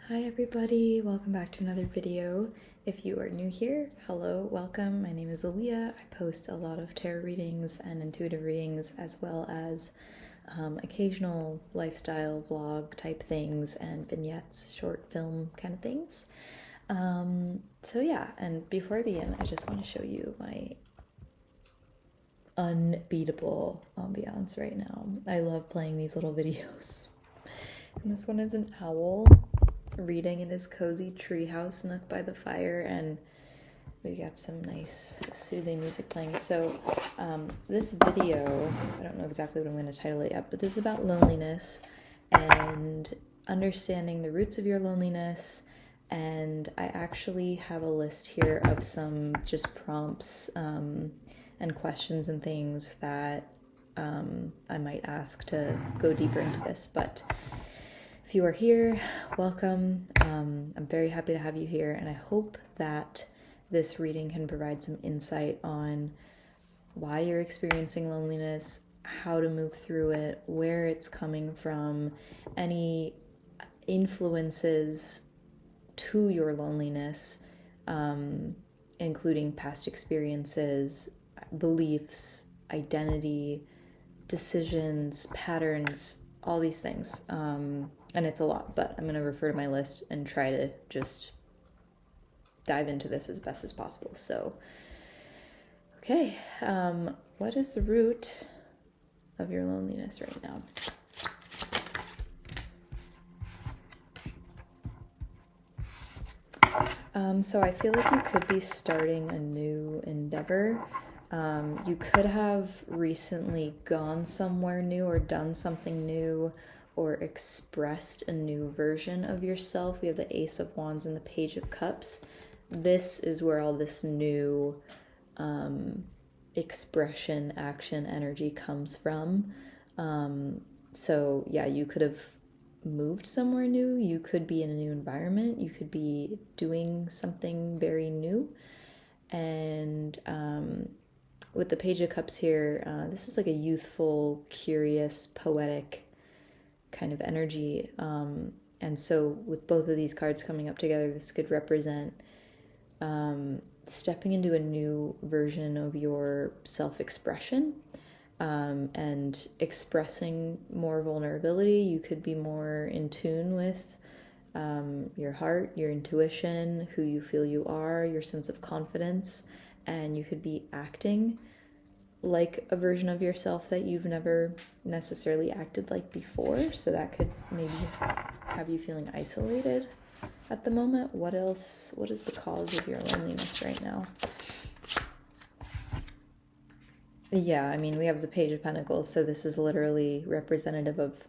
Hi everybody, welcome back to another video. If you are new here, hello, welcome. My name is Aaliyah. I post a lot of tarot readings and intuitive readings as well as occasional lifestyle vlog type things and vignettes, short film kind of things. So yeah, and before I begin, I just want to show you my unbeatable ambiance right now. I love playing these little videos. And this one is an owl reading in his cozy treehouse nook by the fire, and we got some nice soothing music playing. So this video, I don't know exactly what I'm going to title it yet, but this is about loneliness and understanding the roots of your loneliness. And I actually have a list here of some just prompts and questions and things that I might ask to go deeper into this. But if you are here, welcome. I'm very happy to have you here, and I hope that this reading can provide some insight on why you're experiencing loneliness, how to move through it, where it's coming from, any influences to your loneliness, including past experiences, beliefs, identity, decisions, patterns, all these things. And it's a lot, but I'm going to refer to my list and try to just dive into this as best as possible. So, okay, what is the root of your loneliness right now? So I feel like you could be starting a new endeavor. You could have recently gone somewhere new or done something new, or expressed a new version of yourself. We have the Ace of Wands and the Page of Cups. This is where all this new expression, action, energy comes from. So yeah, you could have moved somewhere new. You could be in a new environment. You could be doing something very new. And with the Page of Cups here, this is like a youthful, curious, poetic kind of energy, and so with both of these cards coming up together, this could represent stepping into a new version of your self-expression, and expressing more vulnerability. You could be more in tune with your heart, your intuition, who you feel you are, your sense of confidence, and you could be acting like a version of yourself that you've never necessarily acted like before. So that could maybe have you feeling isolated at the moment. What else? What is the cause of your loneliness right now? Yeah, I mean, we have the Page of Pentacles, so this is literally representative of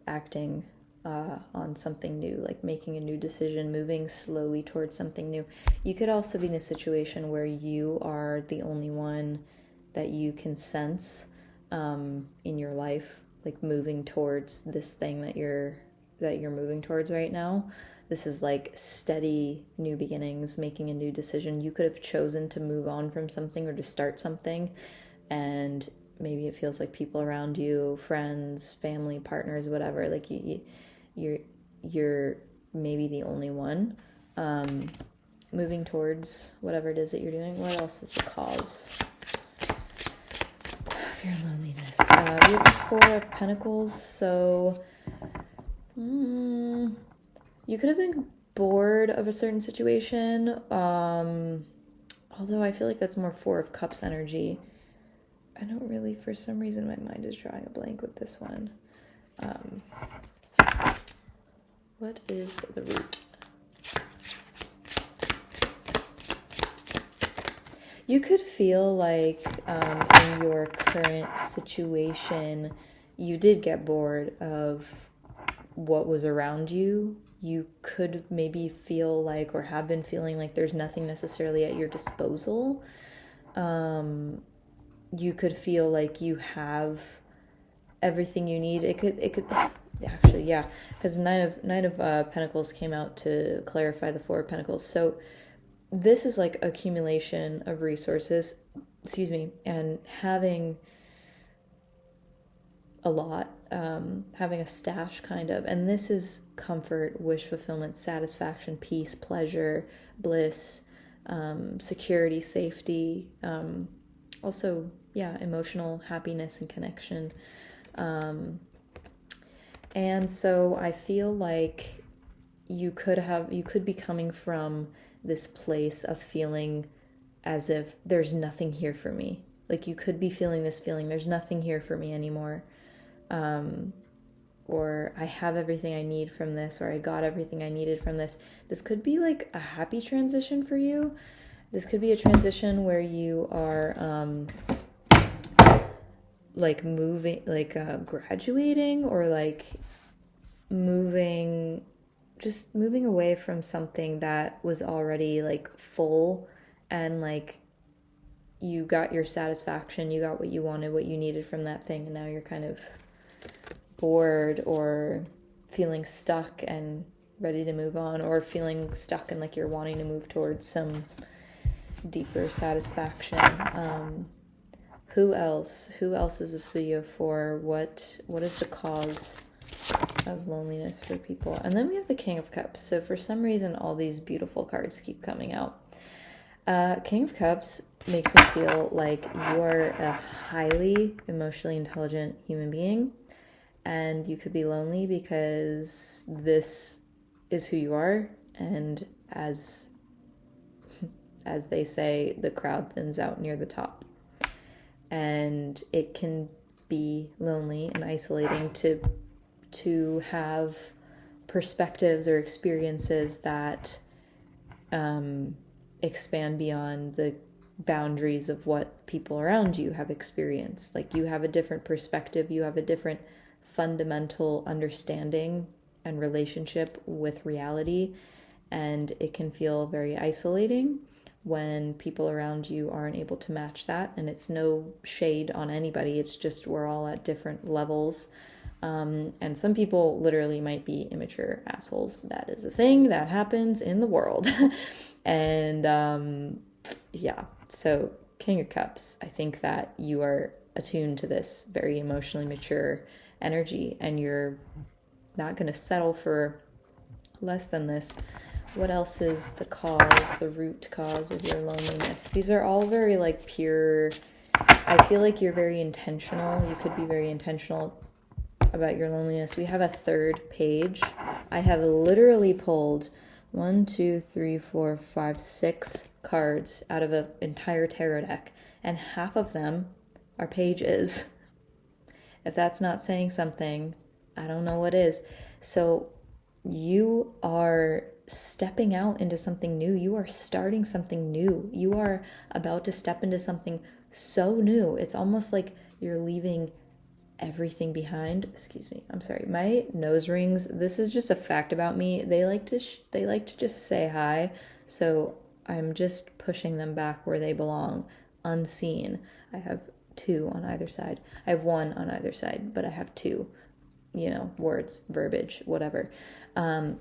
acting on something new, like making a new decision, moving slowly towards something new. You could also be in a situation where you are the only one that you can sense in your life, like moving towards this thing that you're moving towards right now. This is like steady new beginnings, making a new decision. You could have chosen to move on from something or to start something, and maybe it feels like people around you, friends, family, partners, whatever, like you're maybe the only one moving towards whatever it is that you're doing. What else is the cause of your loneliness? We have the Four of Pentacles, so you could have been bored of a certain situation, although I feel like that's more Four of Cups energy. I don't really, for some reason my mind is drawing a blank with this one. What is the root? You could feel like in your current situation, you did get bored of what was around you. You could maybe feel like, or have been feeling like, there's nothing necessarily at your disposal. You could feel like you have everything you need. It could actually, yeah, because Nine of Pentacles came out to clarify the Four of Pentacles. So this is like accumulation of resources, and having a lot having a stash kind of. And this is comfort, wish fulfillment, satisfaction, peace, pleasure, bliss, security, safety, also, yeah, emotional happiness and connection. And so I feel like you could be coming from this place of feeling as if there's nothing here for me. Like you could be feeling this feeling, there's nothing here for me anymore. Or I have everything I need from this, or I got everything I needed from this. This could be like a happy transition for you. This could be a transition where you are like moving, like graduating, or like moving away from something that was already like full, and like you got your satisfaction, you got what you wanted, what you needed from that thing, and now you're kind of bored or feeling stuck and ready to move on, or feeling stuck and like you're wanting to move towards some deeper satisfaction. Who else is this video for? What is the cause of loneliness for people? And then we have the King of Cups. So for some reason all these beautiful cards keep coming out. King of Cups makes me feel like you are a highly emotionally intelligent human being, and you could be lonely because this is who you are, and as they say, the crowd thins out near the top. And it can be lonely and isolating to have perspectives or experiences that expand beyond the boundaries of what people around you have experienced. Like you have a different perspective, you have a different fundamental understanding and relationship with reality, and it can feel very isolating when people around you aren't able to match that. And it's no shade on anybody, it's just we're all at different levels, and some people literally might be immature assholes. That is a thing that happens in the world. And yeah, so King of Cups, I think that you are attuned to this very emotionally mature energy, and you're not going to settle for less than this. What else is the cause, the root cause of your loneliness? These are all very like pure. I feel like you're very intentional. You could be very intentional about your loneliness. We have a third page. I have literally pulled 6 cards out of an entire tarot deck, and half of them are pages. If that's not saying something, I don't know what is. So you are stepping out into something new. You are starting something new. You are about to step into something so new. It's almost like you're leaving everything behind. Excuse me. I'm sorry. My nose rings. This is just a fact about me. They like to just say hi. So I'm just pushing them back where they belong, unseen. I have 2 on either side. I have 1 on either side, but I have 2, words, verbiage, whatever.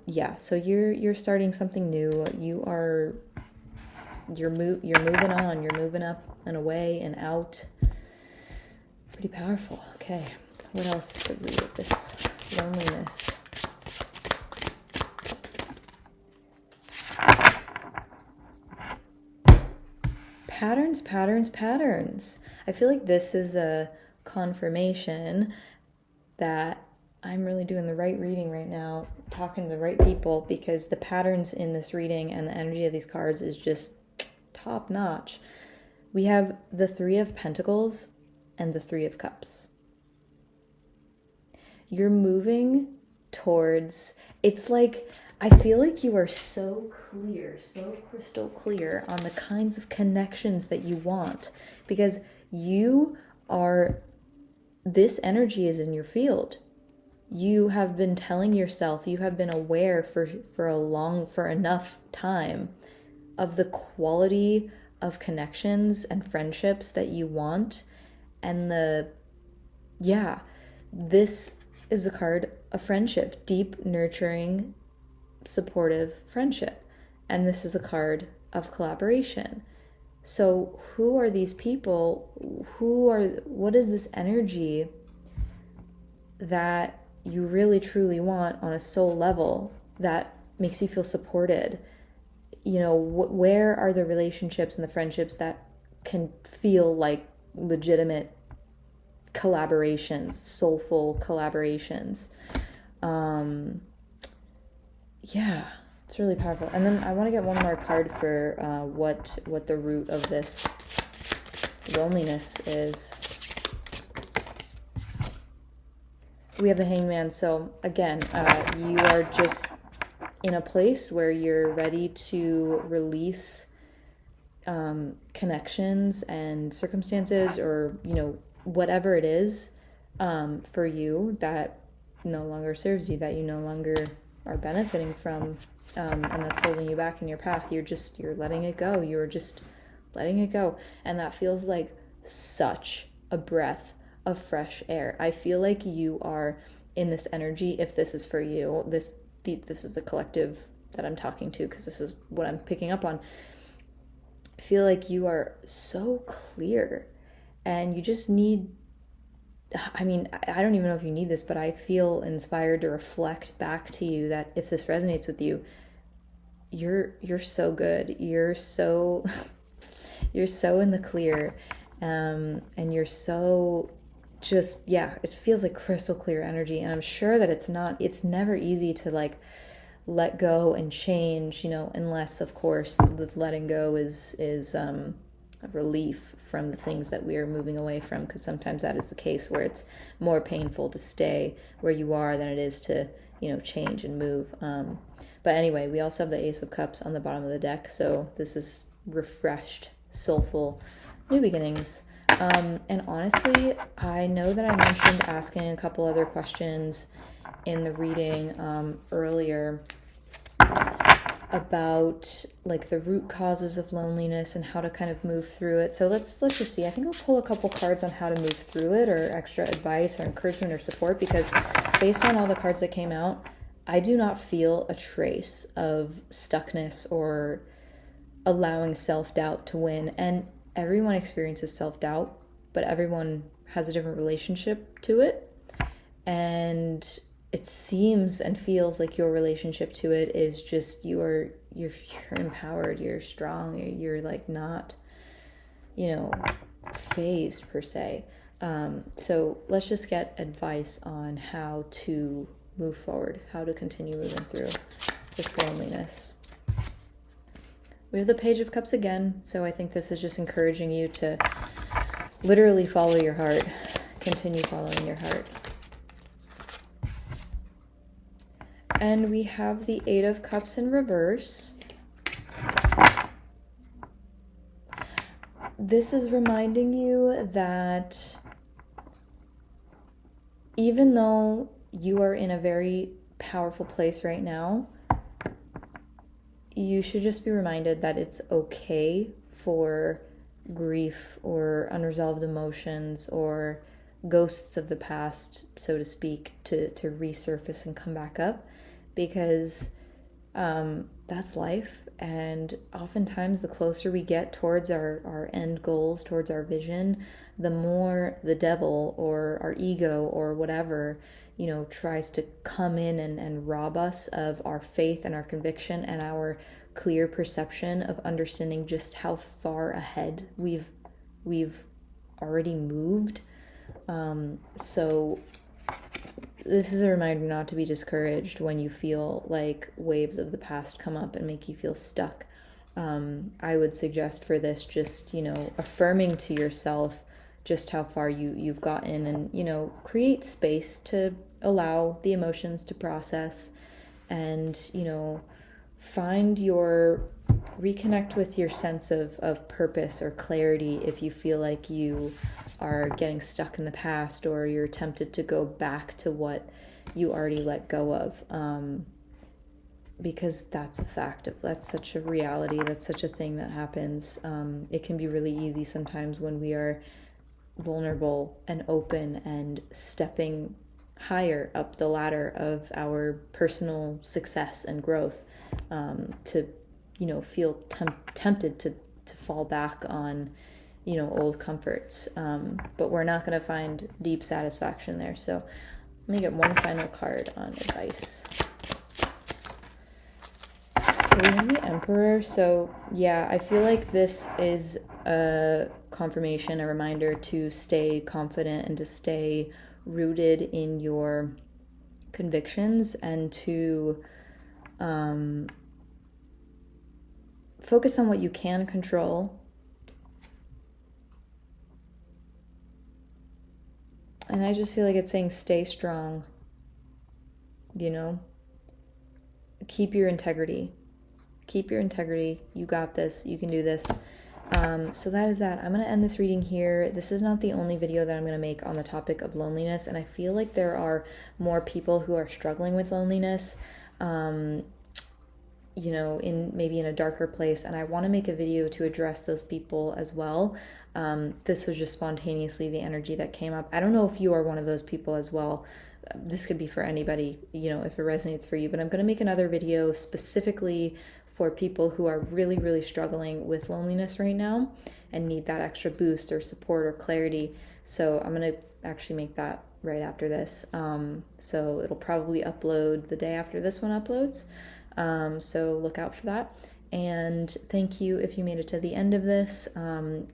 Yeah, so you're starting something new. You're moving on. You're moving up and away and out. Pretty powerful. Okay, what else is the root of this loneliness? Patterns. I feel like this is a confirmation that I'm really doing the right reading right now, talking to the right people, because the patterns in this reading and the energy of these cards is just top notch. We have the 3 of Pentacles and the 3 of Cups. You're moving towards, it's like, I feel like you are so clear, so crystal clear on the kinds of connections that you want, because this energy is in your field. You have been telling yourself, you have been aware for enough time of the quality of connections and friendships that you want. And this is the card of friendship, deep, nurturing, supportive friendship. And this is a card of collaboration. So who are these people? What is this energy that you really truly want on a soul level that makes you feel supported. Where are the relationships and the friendships that can feel like legitimate collaborations, soulful collaborations? Yeah, it's really powerful. And then I want to get one more card for what the root of this loneliness is. We have the Hangman. So again, you are just in a place where you're ready to release connections and circumstances, or whatever it is for you that no longer serves you, that you no longer are benefiting from, and that's holding you back in your path. You're letting it go. You're just letting it go, and that feels like such a breath of fresh air. I feel like you are in this energy. If this is for you, this is the collective that I'm talking to, because this is what I'm picking up on. I feel like you are so clear, and you just need, I don't even know if you need this, but I feel inspired to reflect back to you that if this resonates with you, you're so good. You're so you're so in the clear, and you're so just, it feels like crystal clear energy. And I'm sure that it's never easy to like let go and change, unless of course the letting go is a relief from the things that we are moving away from, because sometimes that is the case, where it's more painful to stay where you are than it is to change and move. But anyway, we also have the Ace of Cups on the bottom of the deck, so this is refreshed, soulful new beginnings. And honestly, I know that I mentioned asking a couple other questions in the reading earlier about like the root causes of loneliness and how to kind of move through it. So let's just see. I think I'll pull a couple cards on how to move through it, or extra advice or encouragement or support, because based on all the cards that came out, I do not feel a trace of stuckness or allowing self-doubt to win. And everyone experiences self-doubt, but everyone has a different relationship to it. And it seems and feels like your relationship to it is just you're empowered, you're strong, you're like not, phased per se. So let's just get advice on how to move forward, how to continue moving through this loneliness. We have the Page of Cups again, so I think this is just encouraging you to literally follow your heart, continue following your heart. And we have the Eight of Cups in reverse. This is reminding you that even though you are in a very powerful place right now, you should just be reminded that it's okay for grief or unresolved emotions or ghosts of the past, so to speak, to resurface and come back up, because that's life. And oftentimes the closer we get towards our end goals, towards our vision, the more the devil or our ego or whatever, tries to come in and rob us of our faith and our conviction and our clear perception of understanding just how far ahead we've already moved. So this is a reminder not to be discouraged when you feel like waves of the past come up and make you feel stuck. I would suggest for this just, affirming to yourself just how far you've gotten, and, create space to allow the emotions to process, and, reconnect with your sense of purpose or clarity if you feel like you are getting stuck in the past, or you're tempted to go back to what you already let go of, because that's a fact. That's such a reality. That's such a thing that happens. It can be really easy sometimes when we are vulnerable and open and stepping higher up the ladder of our personal success and growth, to feel tempted to fall back on old comforts, but we're not going to find deep satisfaction there. So Let me get one final card on advice. We have the Emperor. So yeah, I feel like this is a confirmation, a reminder to stay confident and to stay rooted in your convictions and to focus on what you can control. And I just feel like it's saying stay strong, you know? Keep your integrity. Keep your integrity. You got this. You can do this. So that is that. I'm going to end this reading here. This is not the only video that I'm going to make on the topic of loneliness. And I feel like there are more people who are struggling with loneliness, you know, maybe in a darker place. And I want to make a video to address those people as well. This was just spontaneously the energy that came up. I don't know if you are one of those people as well. This could be for anybody, you know, if it resonates for you, but I'm going to make another video specifically for people who are really, really struggling with loneliness right now and need that extra boost or support or clarity. So I'm going to actually make that right after this. So it'll probably upload the day after this one uploads. So look out for that. And thank you if you made it to the end of this.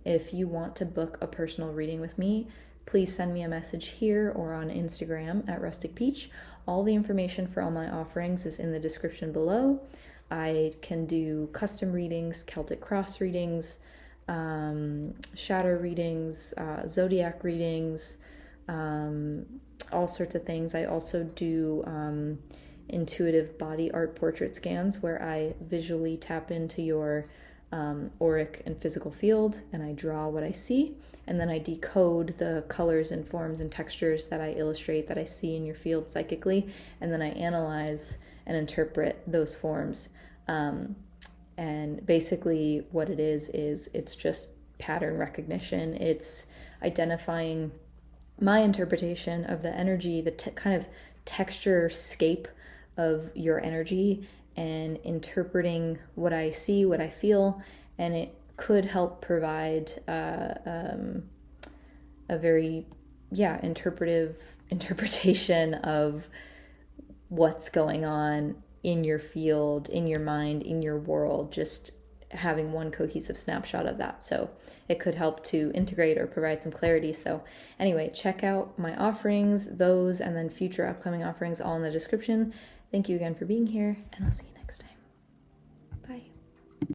If you want to book a personal reading with me, please send me a message here or on Instagram at Rustic Peach. All the information for all my offerings is in the description below. I can do custom readings, Celtic Cross readings, shadow readings, zodiac readings, all sorts of things. I also do intuitive body art portrait scans where I visually tap into your auric and physical field and I draw what I see. And then I decode the colors and forms and textures that I illustrate that I see in your field psychically. And then I analyze and interpret those forms. And basically what it is it's just pattern recognition. It's identifying my interpretation of the energy, the kind of texture scape of your energy and interpreting what I see, what I feel, and it could help provide a very interpretation of what's going on in your field, in your mind, in your world, just having one cohesive snapshot of that. So it could help to integrate or provide some clarity. So anyway, check out my offerings, those and then future upcoming offerings all in the description. Thank you again for being here, and I'll see you